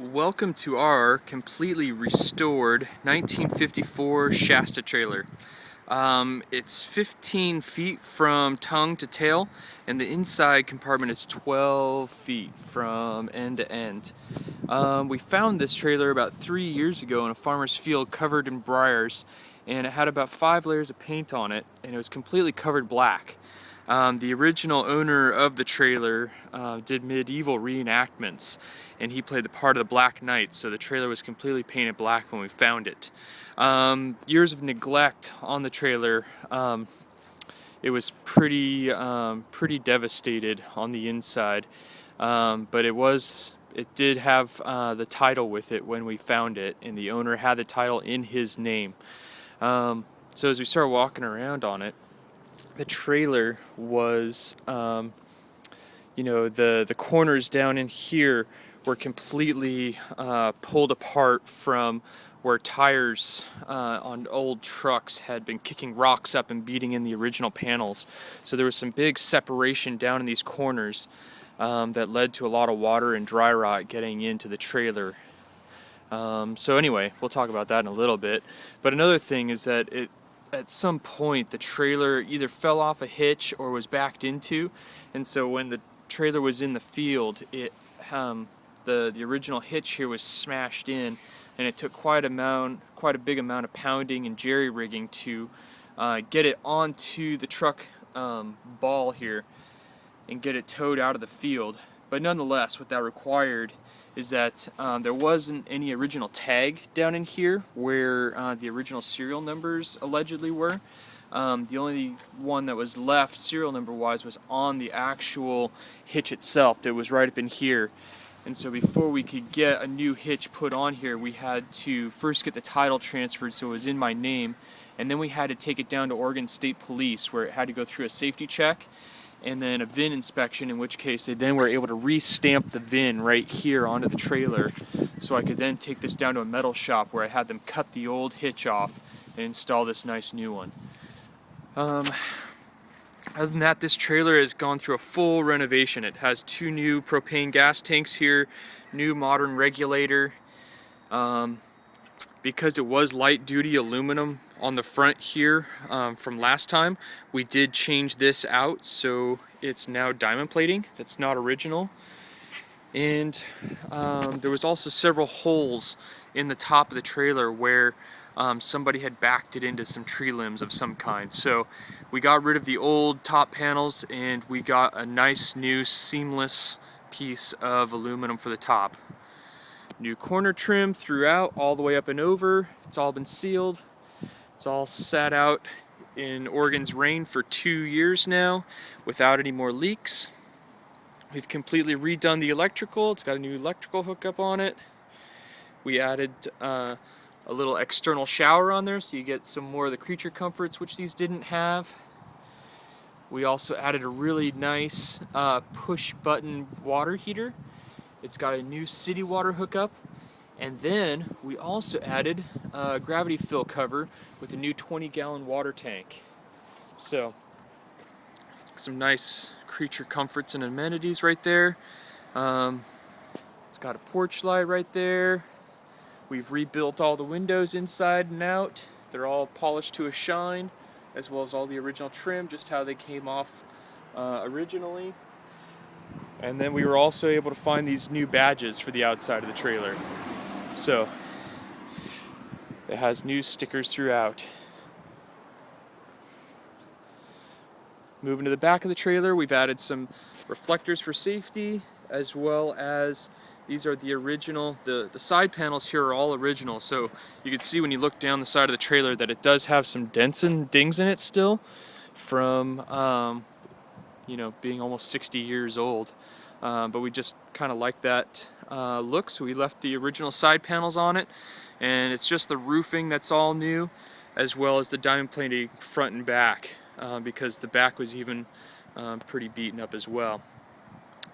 Welcome to our completely restored 1954 Shasta trailer. It's 15 feet from tongue to tail, and the inside compartment is 12 feet from end to end. We found this trailer about 3 years ago in a farmer's field covered in briars, and it had about 5 layers of paint on it, and it was completely covered black. The original owner of the trailer did medieval reenactments, and he played the part of the Black Knight, so the trailer was completely painted black when we found it. Years of neglect on the trailer. It was pretty devastated on the inside, but it did have the title with it when we found it, and the owner had the title in his name. So as we started walking around on it, the trailer was, the corners down in here were completely pulled apart from where tires on old trucks had been kicking rocks up and beating in the original panels. So there was some big separation down in these corners that led to a lot of water and dry rot getting into the trailer. So anyway, we'll talk about that in a little bit. But another thing is that at some point the trailer either fell off a hitch or was backed into, and so when the trailer was in the field, the original hitch here was smashed in, and it took quite a big amount of pounding and jerry rigging to get it onto the truck ball here and get it towed out of the field. But nonetheless, what that required is that there wasn't any original tag down in here where the original serial numbers allegedly were. The only one that was left serial number wise was on the actual hitch itself. It was right up in here. And so before we could get a new hitch put on here, we had to first get the title transferred so it was in my name, and then we had to take it down to Oregon State Police where it had to go through a safety check and then a VIN inspection, in which case they then were able to re-stamp the VIN right here onto the trailer, so I could then take this down to a metal shop where I had them cut the old hitch off and install this nice new one. Other than that, this trailer has gone through a full renovation. It has 2 new propane gas tanks here, new modern regulator. Because it was light duty aluminum on the front here from last time, we did change this out, so it's now diamond plating. That's not original. And there was also several holes in the top of the trailer where somebody had backed it into some tree limbs of some kind. So we got rid of the old top panels and we got a nice new seamless piece of aluminum for the top. New corner trim throughout, all the way up and over. It's all been sealed. It's all sat out in Oregon's rain for 2 years now without any more leaks. We've completely redone the electrical. It's got a new electrical hookup on it. We added a little external shower on there so you get some more of the creature comforts, which these didn't have. We also added a really nice push button water heater. It's got a new city water hookup, and then we also added a gravity fill cover with a new 20-gallon water tank. So some nice creature comforts and amenities right there. It's got a porch light right there. We've rebuilt all the windows inside and out. They're all polished to a shine, as well as all the original trim, just how they came off originally. And then we were also able to find these new badges for the outside of the trailer. So it has new stickers throughout. Moving to the back of the trailer, we've added some reflectors for safety, as well as these are the original, the side panels here are all original. So you can see when you look down the side of the trailer that it does have some dents and dings in it still from being almost 60 years old. But we just kind of like that look, so we left the original side panels on it, and it's just the roofing that's all new, as well as the diamond plating front and back, because the back was even pretty beaten up as well.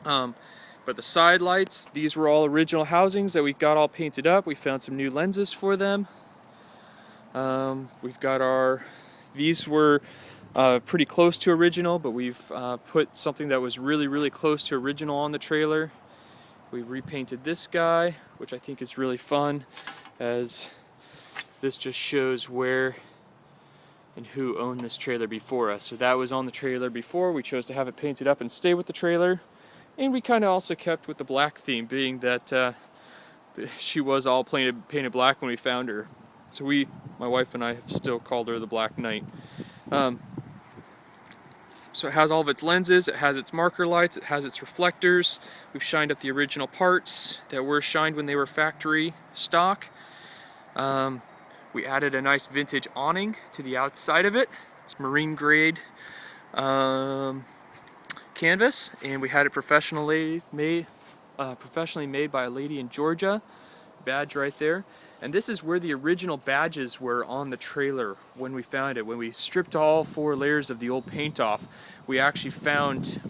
But the side lights, these were all original housings that we got all painted up. We found some new lenses for them. We've got these were pretty close to original, but we've put something that was really close to original on the trailer. We repainted this guy which I think is really fun, as this just shows where and who owned this trailer before us. So that was on the trailer before. We chose to have it painted up and stay with the trailer. And we kind of also kept with the black theme, being that she was all painted black when we found her. So my wife and I have still called her the Black Knight. So it has all of its lenses, it has its marker lights, it has its reflectors. We've shined up the original parts that were shined when they were factory stock. We added a nice vintage awning to the outside of it. It's marine grade canvas, and we had it professionally made by a lady in Georgia. Badge right there. And this is where the original badges were on the trailer when we found it. When we stripped all 4 layers of the old paint off, we actually found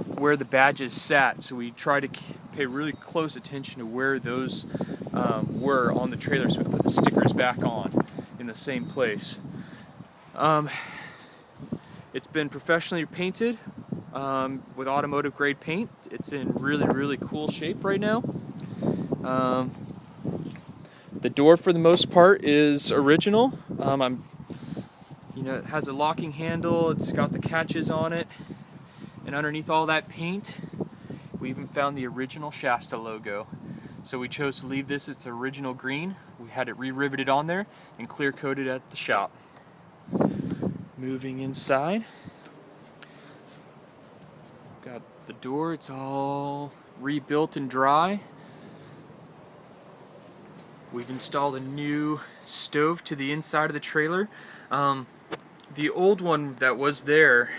where the badges sat. So we tried to pay really close attention to where those were on the trailer, so we put the stickers back on in the same place. It's been professionally painted with automotive grade paint. It's in really, really cool shape right now. The door, for the most part, is original. It has a locking handle. It's got the catches on it, and underneath all that paint, we even found the original Shasta logo. So we chose to leave this its original green. We had it re-riveted on there and clear coated at the shop. Moving inside, got the door. It's all rebuilt and dry. We've installed a new stove to the inside of the trailer. The old one that was there,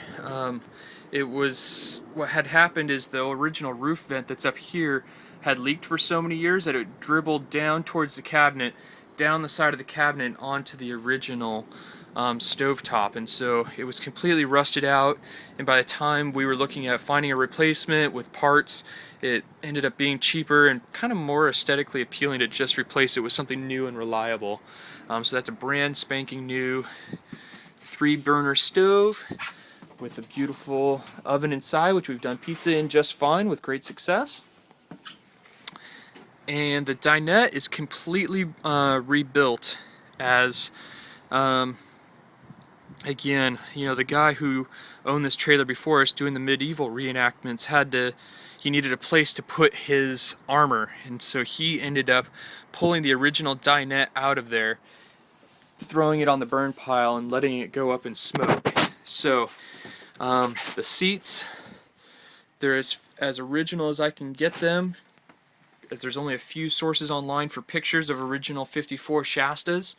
what had happened is the original roof vent that's up here had leaked for so many years that it dribbled down towards the cabinet, down the side of the cabinet onto the original stovetop, and so it was completely rusted out. And by the time we were looking at finding a replacement with parts, it ended up being cheaper and kind of more aesthetically appealing to just replace it with something new and reliable. So that's a brand spanking new 3-burner stove with a beautiful oven inside, which we've done pizza in just fine with great success. And the dinette is completely rebuilt as again, the guy who owned this trailer before us doing the medieval reenactments he needed a place to put his armor, and so he ended up pulling the original dinette out of there, throwing it on the burn pile and letting it go up in smoke. So the seats, they're as original as I can get them, as there's only a few sources online for pictures of original 54 Shastas.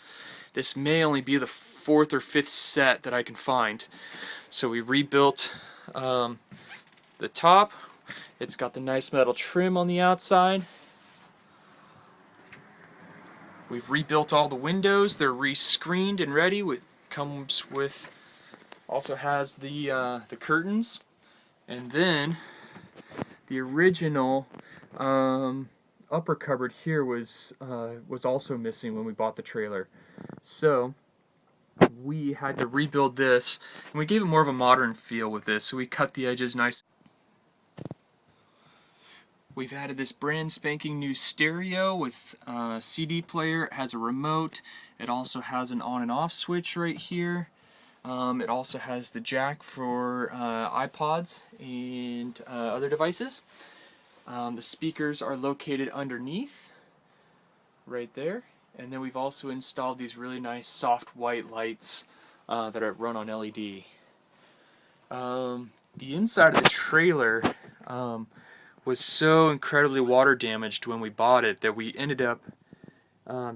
This may only be the 4th or 5th set that I can find. So we rebuilt the top. It's got the nice metal trim on the outside. We've rebuilt all the windows. They're re-screened and ready. Also has the curtains, and then the original upper cupboard here was also missing when we bought the trailer. So we had to rebuild this, and we gave it more of a modern feel with this. So we cut the edges nice. We've added this brand spanking new stereo with a CD player. It has a remote. It also has an on and off switch right here. It also has the jack for iPods and other devices. The speakers are located underneath, right there. And then we've also installed these really nice soft white lights that are run on LED. The inside of the trailer was so incredibly water damaged when we bought it that we ended up,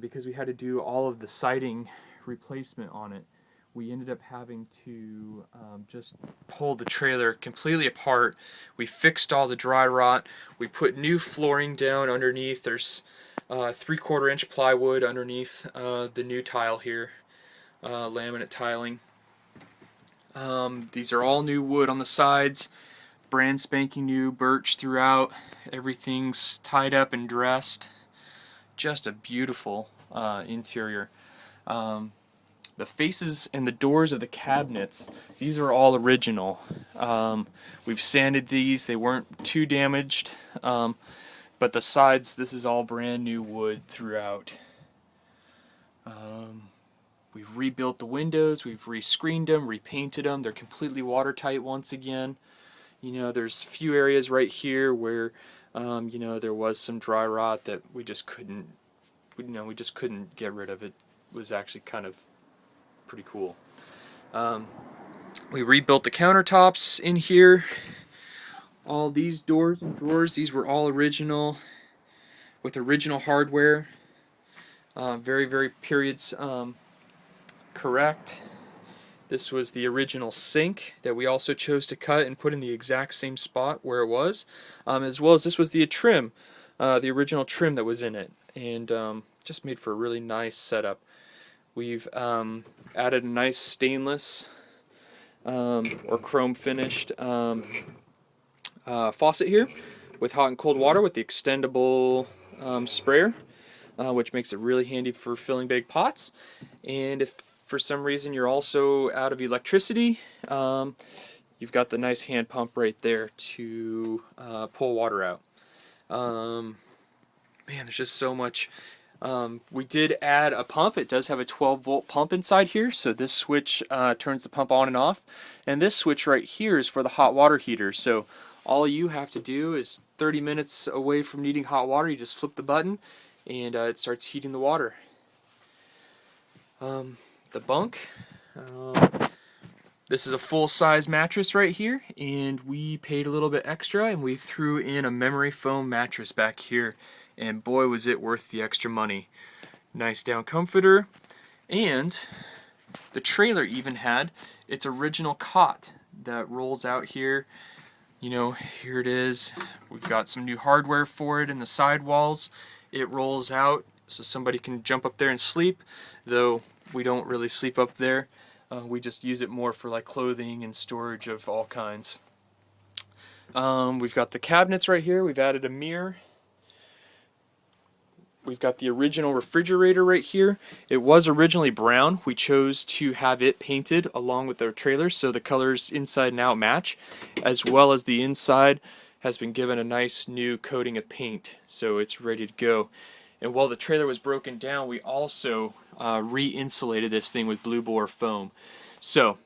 because we had to do all of the siding replacement on it, we ended up having to just pull the trailer completely apart. We fixed all the dry rot. We put new flooring down underneath. There's 3/4 inch plywood underneath the new tile here, laminate tiling. These are all new wood on the sides, brand spanking new birch throughout. Everything's tied up and dressed. Just a beautiful interior. The faces and the doors of the cabinets, these are all original. We've sanded these. They weren't too damaged. But the sides, this is all brand new wood throughout. We've rebuilt the windows, we've re-screened them, repainted them. They're completely watertight once again. You know, there's a few areas right here where, you know, there was some dry rot that we just couldn't, we just couldn't get rid of. It was actually kind of pretty cool. We rebuilt the countertops in here. All these doors and drawers, these were all original, with original hardware. Very periods correct. This was the original sink that we also chose to cut and put in the exact same spot where it was, as well as this was the trim, the original trim that was in it, and just made for a really nice setup. We've added a nice stainless or chrome finished faucet here with hot and cold water with the extendable sprayer, which makes it really handy for filling big pots. And if for some reason you're also out of electricity, you've got the nice hand pump right there to pull water out. Man, there's just so much. We did add a pump. It does have a 12-volt pump inside here, so this switch turns the pump on and off. And this switch right here is for the hot water heater. So all you have to do is 30 minutes away from needing hot water, you just flip the button and it starts heating the water. The bunk. This is a full-size mattress right here, and we paid a little bit extra and we threw in a memory foam mattress back here, and boy was it worth the extra money. Nice down comforter, and the trailer even had its original cot that rolls out here. You know, here it is. We've got some new hardware for it in the sidewalls. It rolls out so somebody can jump up there and sleep, though we don't really sleep up there. We just use it more for like clothing and storage of all kinds. We've got the cabinets right here. We've added a mirror. We've got the original refrigerator right here. It was originally brown. We chose to have it painted along with our trailer so the colors inside and out match, as well as the inside has been given a nice new coating of paint, so it's ready to go. And while the trailer was broken down, we also re-insulated this thing with blue bore foam. So,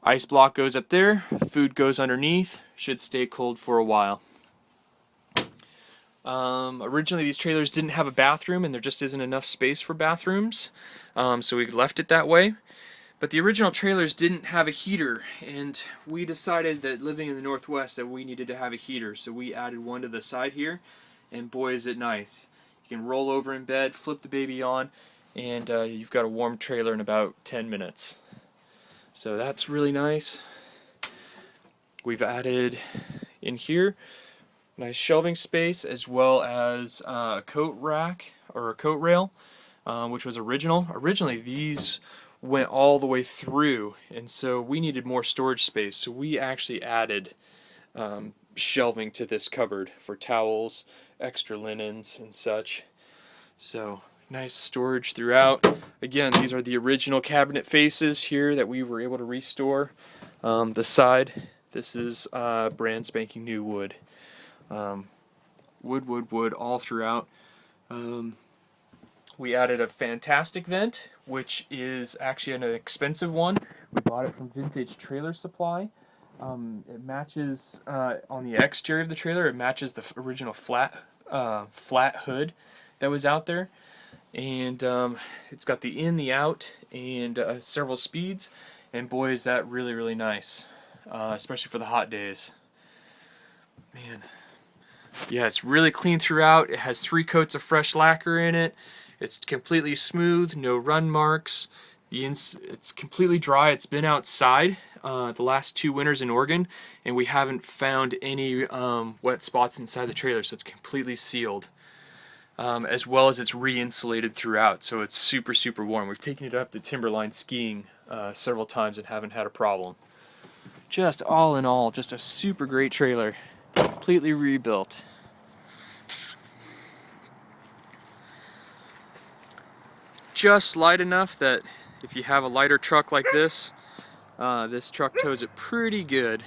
ice block goes up there, food goes underneath, should stay cold for a while. Originally these trailers didn't have a bathroom, and there just isn't enough space for bathrooms, so we left it that way. But the original trailers didn't have a heater, and we decided that living in the Northwest that we needed to have a heater, so we added one to the side here, and boy is it nice. You can roll over in bed, flip the baby on, and you've got a warm trailer in about 10 minutes. So that's really nice. We've added in here nice shelving space, as well as a coat rack or a coat rail, which was original. Originally these went all the way through, and so we needed more storage space, so we actually added shelving to this cupboard for towels, extra linens and such. So nice storage throughout. Again, these are the original cabinet faces here that we were able to restore. The side, this is brand spanking new wood. Wood all throughout. We added a fantastic vent, which is actually an expensive one. We bought it from Vintage Trailer Supply. It matches on the exterior of the trailer. It matches the original flat hood that was out there, and it's got the in, the out, and several speeds. And boy, is that really nice, especially for the hot days. Man, yeah, it's really clean throughout. It has 3 coats of fresh lacquer in it. It's completely smooth, no run marks. It's completely dry. It's been outside the last 2 winters in Oregon, and we haven't found any wet spots inside the trailer, so it's completely sealed. As well as it's re-insulated throughout, so it's super warm. We've taken it up to timberline skiing several times and haven't had a problem. Just all in all, just a super great trailer, completely rebuilt. Just light enough that if you have a lighter truck like this, this truck tows it pretty good.